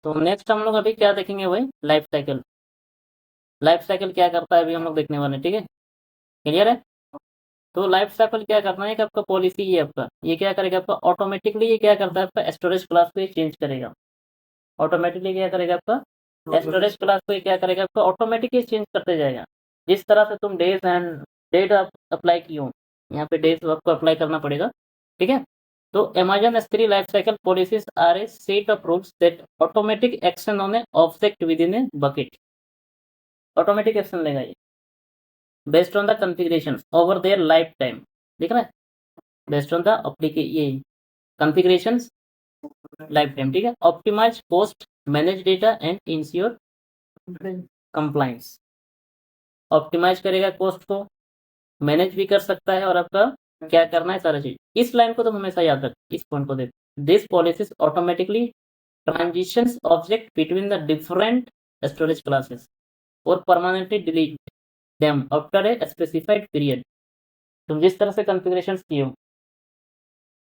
तो नेक्स्ट हम लोग अभी क्या देखेंगे भाई, लाइफ साइकिल। लाइफ साइकिल क्या करता है अभी हम लोग देखने वाले हैं, ठीक है, क्लियर है। तो लाइफ साइकिल क्या करना है कि आपका पॉलिसी ये आपका ये क्या करेगा, आपका ऑटोमेटिकली ये क्या करता है, आपका स्टोरेज क्लास को ये चेंज करेगा। ऑटोमेटिकली क्या करेगा, आपका स्टोरेज क्लास को ये क्या करेगा, आपका ऑटोमेटिकली चेंज करते जाएगा। जिस तरह से तुम डेज एंड डेट आप अप्लाई की हो, यहाँ पे डेज आपको अप्लाई करना पड़ेगा, ठीक है। तो Amazon S3 life cycle policies are a set of rules that automatic action on a object within a bucket. Automatic action लेगा ये based on the configuration over their life time. दिख रहा है, बेस्ड ऑन द ये configurations life time, ठीक है। Optimize cost, manage data and ensure compliance. Optimize करेगा cost को, मैनेज भी कर सकता है, और आपका क्या करना है सारा चीज। इस लाइन को तो हमेशा याद रख, इस पॉइंट को देख। This policies automatically transitions object between the different storage classes और permanently delete them after a specified period. तुम जिस तरह से कॉन्फ़िगरेशन किए हो,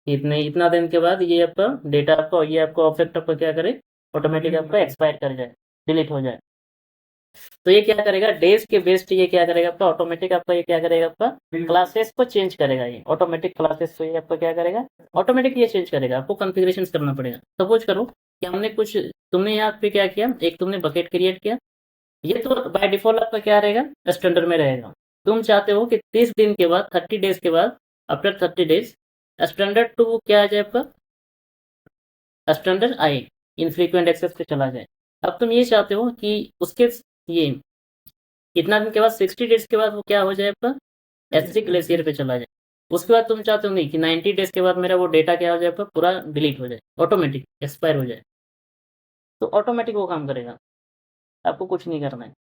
इतने इतना दिन के बाद ये आपका डेटा आपका ये आपका ऑब्जेक्ट आपका क्या करे, ऑटोमेटिक आपका एक्सपायर कर जाए, डिलीट हो जाए। तो ये क्या करेगा, डेज के बेस्ड ये क्या करेगा, आपका ऑटोमेटिक आपका ये क्या करेगा, आपका क्लासेस को चेंज करेगा। ये ऑटोमेटिक क्लासेस को ये आपका क्या करेगा, ऑटोमेटिक ये चेंज करेगा। आपको कॉन्फ़िगरेशन करना पड़ेगा। सपोज करो कि हमने कुछ, तुमने यहाँ पे क्या किया, एक तुमने बकेट क्रिएट किया। ये तो बाय डिफॉल्ट आपका क्या रहेगा, स्टैंडर्ड में रहेगा। तुम चाहते हो कि 30 दिन के बाद, 30 डेज के बाद, आफ्टर 30 डेज स्टैंडर्ड टू क्या आ जाए, आपका स्टैंडर्ड आई इनफ्रीक्वेंट एक्सेस पे चला जाए। अब तुम ये चाहते हो कि उसके ये कितना दिन के बाद, 60 डेज के बाद वो क्या हो जाए, आपका S3 ग्लेशियर पे चला जाए। उसके बाद तुम चाहते हो नहीं कि 90 डेज के बाद मेरा वो डेटा क्या हो जाए, आपका पूरा डिलीट हो जाए, ऑटोमेटिक एक्सपायर हो जाए। तो ऑटोमेटिक वो काम करेगा, आपको कुछ नहीं करना है।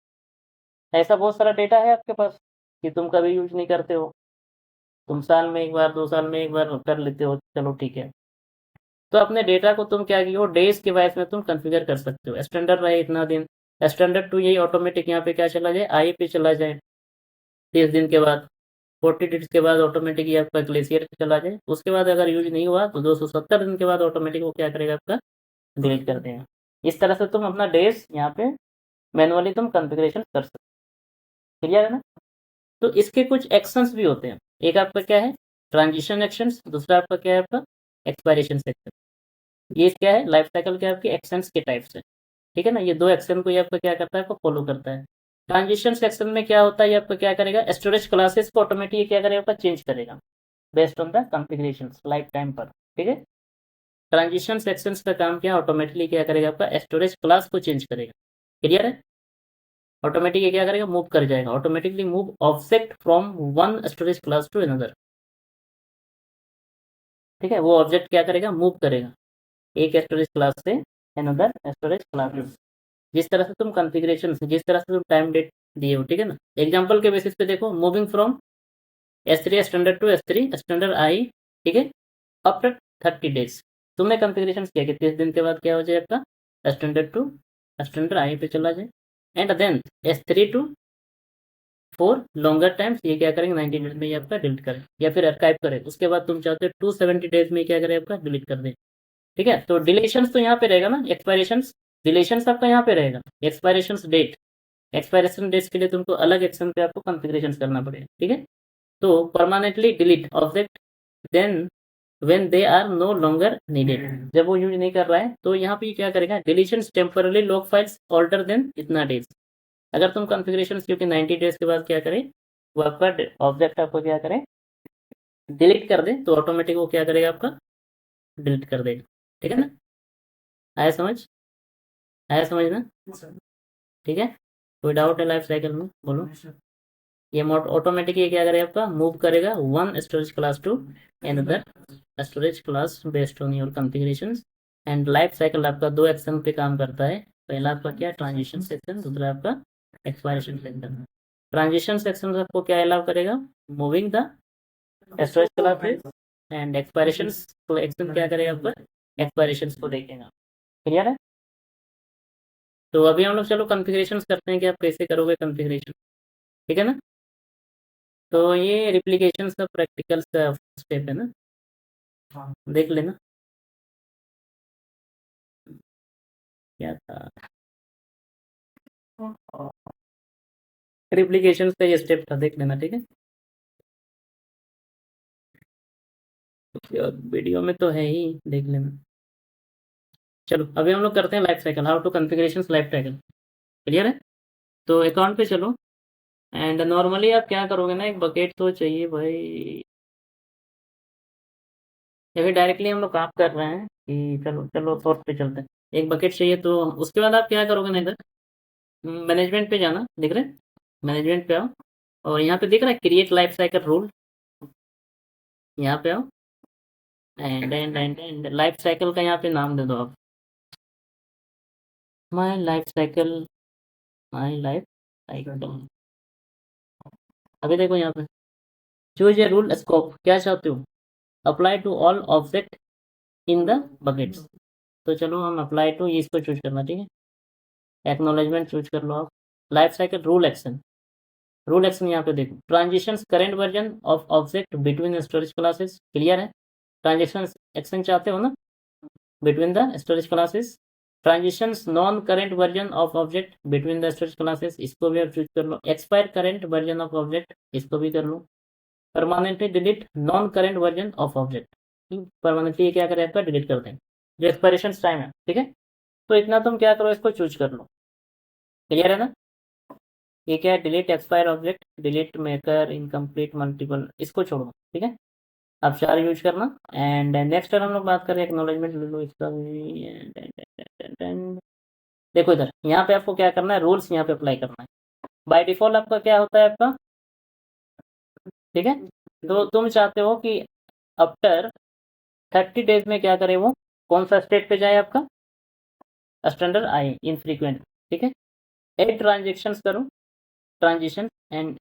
ऐसा बहुत सारा डेटा है आपके पास कि तुम कभी यूज नहीं करते हो, तुम साल में एक बार, 2 साल में एक बार कर लेते हो, चलो ठीक है। तो अपने डेटा को तुम क्या किए हो, डेज के वाइज में तुम कॉन्फ़िगर कर सकते हो। स्टैंडर्ड रहे इतना दिन, स्टैंडर्ड टू यही ऑटोमेटिक यहाँ पे क्या चला जाए, आई पे चला जाए 30 दिन के बाद। 40 डेज के बाद ऑटोमेटिक ये आपका ग्लेशियर पे चला जाए। उसके बाद अगर यूज नहीं हुआ तो 270 दिन के बाद ऑटोमेटिक वो क्या करेगा, आपका डिलीट कर देगा। इस तरह से तुम अपना डेज यहाँ पे मैनुअली तुम कॉन्फ़िगरेशन कर सकते हो, क्लियर है ना। तो इसके कुछ एक्शंस भी होते हैं। एक आपका क्या है, ट्रांजिशन एक्शंस, दूसरा आपका क्या है, आपका एक्सपायरेशन सेक्शन। ये क्या है, लाइफ साइकिल के आपके एक्शंस के टाइप्स है, ठीक है ना। ये दो एक्शन को ये आपका क्या करता है, आपको फॉलो करता है। ट्रांजिशन सेक्शन में क्या होता है, ये आपका क्या करेगा, स्टोरेज क्लासेस को ऑटोमेटिक क्या करेगा, आपका चेंज करेगा based on the configuration life time पर, ठीक है। ट्रांजिशन सेक्शंस का काम क्या, ऑटोमेटिकली क्या करेगा, आपका स्टोरेज क्लास को चेंज करेगा, क्लियर है। ऑटोमेटिक ये क्या करेगा, मूव कर जाएगा, automatically move object from one storage class to another, ठीक है। वो ऑब्जेक्ट क्या करेगा, मूव करेगा एक स्टोरेज क्लास से अनदर स्टोरेज क्लास। जिस तरह से तुम कॉन्फ़िगरेशन से, जिस तरह से तुम टाइम डेट दिए हो, ठीक है ना। एग्जांपल के बेसिस पे देखो, moving from S3 standard to S3 standard I, ठीक है, आफ्टर 30 डेज। तुमने कॉन्फ़िगरेशन किया कि 30 दिन के बाद क्या हो जाए, आपका स्टैंडर्ड टू स्टैंडर्ड आई पे चला जाए। And then S3 to for longer times ये क्या करेंगे, 90 डेज में ये आपका डिलीट करें या फिर अर्काइव करें। उसके बाद तुम चाहते हो 270 डेज में क्या करें, आपका डिलीट कर दें, ठीक है। तो डिलीशंस तो यहाँ पे रहेगा ना, एक्सपायरेशंस डिलीशंस आपका यहाँ पे रहेगा। एक्सपायरेशंस डेट, एक्सपायरेशन डेट्स के लिए तुमको अलग एक्शन पे आपको कॉन्फ़िगरेशन करना पड़ेगा, ठीक है। तो permanently delete object then when they are no longer needed, जब वो यूज नहीं कर रहा है तो यहाँ पे क्या करेगा, deletion temporary log files alter then इतना डेज। अगर तुम कॉन्फ़िगरेशन क्योंकि 90 डेज के बाद क्या करें, वो आपका ऑब्जेक्ट आपको क्या करें, डिलीट कर दे, तो ऑटोमेटिक वो क्या करेगा, आपका डिलीट कर देगा, ठीक है ना। आया समझ, आया समझ ना, ठीक है। कोई डाउट है लाइफ साइकिल में, बोलो। ये ऑटोमेटिक ये क्या करेगा, आपका मूव करेगा one storage class to another storage class based on your configuration. And life cycle आपका दो एक्शन पे काम करता है। पहला आपका क्या, ट्रांजिशन सेक्शन, दूसरा आपका एक्सपायरेशन सेक्शन। ट्रांजिशन सेक्शन आपको क्या अलाउ करेगा, moving the storage class, and expiration action क्या करेगा, आपका एक्सपायरेशन को देखेगा, क्लियर है। तो अभी हम लोग चलो कॉन्फ़िगरेशन करते हैं कि आप कैसे करोगे कॉन्फ़िगरेशन, ठीक है ना। तो ये रिप्लिकेशन का प्रैक्टिकल का स्टेप है ना, देख लेना। क्या था, रिप्लिकेशन का ये स्टेप था, देख लेना ठीक है। वीडियो में तो है ही, देख लेना। चलो अभी हम लोग करते हैं life cycle, how to configuration life cycle. Clear है? तो अकाउंट पे चलो एंड नॉर्मली आप क्या करोगे ना, एक बकेट तो चाहिए भाई, या फिर डायरेक्टली हम लोग काम कर रहे हैं कि चलो चलो सोर्स पे चलते हैं। एक बकेट चाहिए, तो उसके बाद आप क्या करोगे ना, इधर मैनेजमेंट पे जाना, दिख रहा है? मैनेजमेंट पे आओ और यहाँ पे दिख रहा है क्रिएट लाइफ साइकिल रूल, यहाँ पे आओ एंड लाइफ साइकिल का यहाँ पे नाम दे दो आप, my life cycle, my life cycle. अभी देखो यहाँ पे चूज ए रूल स्कोप, क्या चाहते हो, apply to all object in the buckets. तो चलो हम अप्लाई टू इसको चूज करना, ठीक है। एक्नॉलेजमेंट चूज कर लो आप, life cycle rule action, rule action यहाँ पे देखो, transitions current version of object between storage classes. Clear है? ट्रांजिशन एक्शन चाहते हो ना between the storage classes, transitions non current version of object between the storage classes, इसको भी आप चूज कर लो। Expire current version of object, इसको भी कर लो। Permanently delete non current version of object, permanently क्या करें आपका, डिलीट कर दें जो एक्सपायरेशन टाइम है, ठीक है। तो इतना तुम क्या करो, इसको चूज कर लो। क्लियर है ना? ये क्या है, delete expire object, delete maker, incomplete, multiple, इसको छोड़ो, ठीक है। आप 4 यूज करना एंड नेक्स्ट हम लोग बात करें एक्नॉलेजमेंट ले लो इसका भी। देखो इधर यहाँ पे आपको क्या करना है, रूल्स यहाँ पे अप्लाई करना है। बाय डिफॉल्ट आपका क्या होता है आपका, ठीक है। तो तुम चाहते हो कि आफ्टर 30 डेज में क्या करे वो, कौन सा स्टेट पे जाए आपका, स्टैंडर्ड आई इनफ्रीक्वेंट, ठीक है। एड ट्रांजेक्शन्स करो, ट्रांजिशन एंड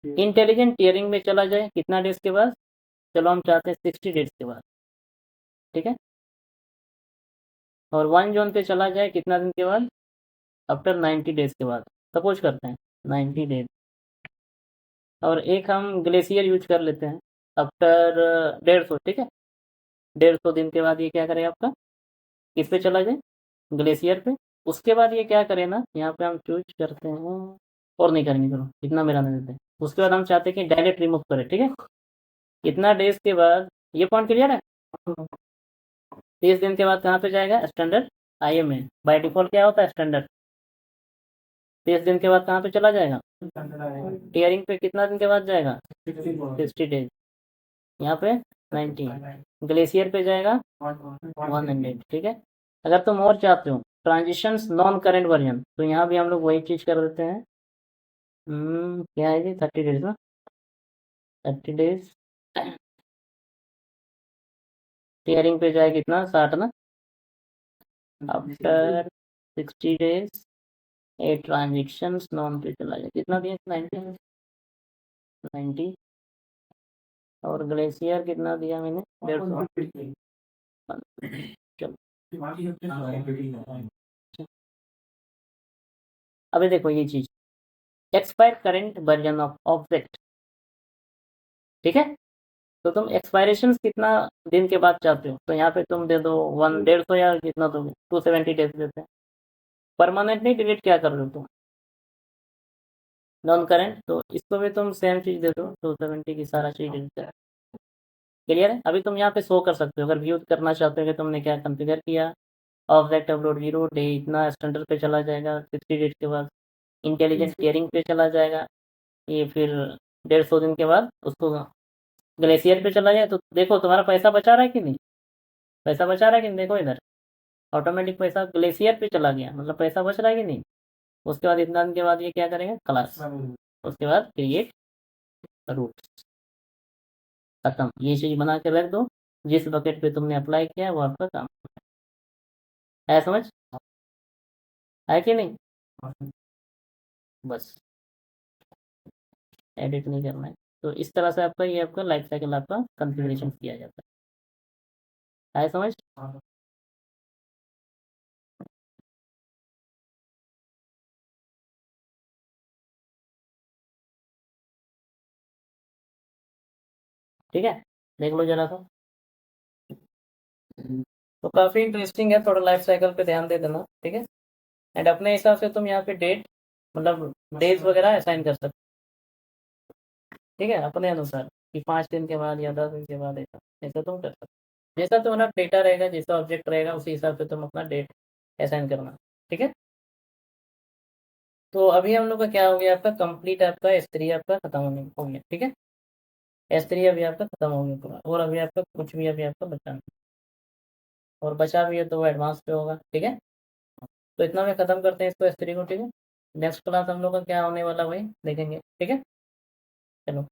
इंटेलिजेंट टीयरिंग में चला जाए कितना डेज के बाद, चलो हम चाहते हैं 60 डेज के बाद, ठीक है। और 1 जोन पे चला जाए कितना दिन के बाद, आफ्टर 90 डेज के बाद, सपोज करते हैं 90 डेज। और एक हम ग्लेशियर यूज कर लेते हैं आफ्टर 150, ठीक है। 150 दिन के बाद ये क्या करे आपका, किस पे चला जाए, ग्लेशियर पे। उसके बाद ये क्या करे ना, यहाँ पे हम चूज करते हैं, और नहीं करेंगे, चलो इतना मेरा नहीं देते। उसके बाद हम चाहते हैं कि डायरेक्ट रिमूव करें, ठीक है। कितना डेज के बाद, ये पॉइंट क्लियर है। 30 दिन के बाद कहाँ पे जाएगा, स्टैंडर्ड आई में, बाय डिफॉल्ट क्या होता है स्टैंडर्ड। 30 दिन के बाद कहाँ पे चला जाएगा, टीयरिंग पे कितना दिन के बाद जाएगा, 60 डेज, यहाँ पे 90, ग्लेशियर पे जाएगा 100, ठीक है। अगर तुम और चाहते हो ट्रांजिशंस नॉन करेंट वर्जन, तो यहाँ भी हम लोग वही चीज़ कर देते हैं। क्या है जी, 30 डेज ना, 30 डेज टीयरिंग पे जाए कितना, 60 ना। आफ्टर 60 डेज ए ट्रांजेक्शन्स नॉन पे चला जाए, कितना दिया, 90, 90। और ग्लेशियर कितना दिया मैंने, 150। चलो अभी देखो ये चीज, expire current version of object, ठीक है। तो तुम एक्सपायरेशन कितना दिन के बाद चाहते हो, तो यहाँ पे तुम दे दो 150 या कितना दोगे, 270 डेज देते हैं। परमानेंटली डिलीट क्या कर दो तुम, नॉन करेंट, तो इसको भी तुम सेम चीज दे दो, 270 की सारा चीज डिलीट है। क्लियर है? अभी तुम यहाँ पे शो कर सकते हो, अगर व्यू करना चाहते हो कि तुमने क्या कॉन्फ़िगर किया, ऑब्जेक्ट अपलोड 0 डे इतना स्टैंडर्ड पे चला जाएगा, 60 डेज के बाद इंटेलिजेंट केयरिंग पे चला जाएगा, ये फिर 150 दिन के बाद उसको ग्लेशियर पे चला जाए। तो देखो तुम्हारा पैसा बचा रहा है कि नहीं, पैसा बचा रहा है कि नहीं, देखो इधर ऑटोमेटिक पैसा ग्लेशियर पे चला गया, मतलब पैसा बच रहा है कि नहीं। उसके बाद इतना दिन के बाद ये क्या करेगा, क्लास, उसके बाद क्रिएट रूट, खत्म। ये चीज बना के रख दो, जिस बकेट पे तुमने अप्लाई किया वो आपका काम है, समझ है कि नहीं। बस एडिट नहीं करना है। तो इस तरह से आपका ये आपका लाइफ साइकिल आपका कॉन्फ़िगरेशन किया जाता है समझ। ठीक है, देख लो जरा सा। तो काफ़ी इंटरेस्टिंग है, थोड़ा लाइफ साइकिल पे ध्यान दे देना, ठीक है। एंड अपने हिसाब से तुम यहाँ पे डेट मतलब डेज वगैरह असाइन कर सकते, ठीक है, अपने अनुसार कि 5 दिन के बाद या 10 दिन के बाद, ऐसा ऐसा तुम कर सकते, जैसा तुम्हारा डेटा रहेगा, जैसा ऑब्जेक्ट रहेगा, उसी हिसाब से तुम अपना डेट असाइन करना, ठीक है। तो अभी हम लोग का क्या हो गया, आपका कंप्लीट आपका S3 आपका खत्म होने हो गया, ठीक है। S3 अभी आपका खत्म हो गया पूरा, और अभी आपका कुछ भी अभी आपका बचा नहीं, और बचा भी है तो वो एडवांस पे होगा, ठीक है। तो इतना में खत्म करते हैं इसको S3 को, ठीक है। नेक्स्ट क्लास हम लोग का क्या होने वाला वही देखेंगे, ठीक है। चलो।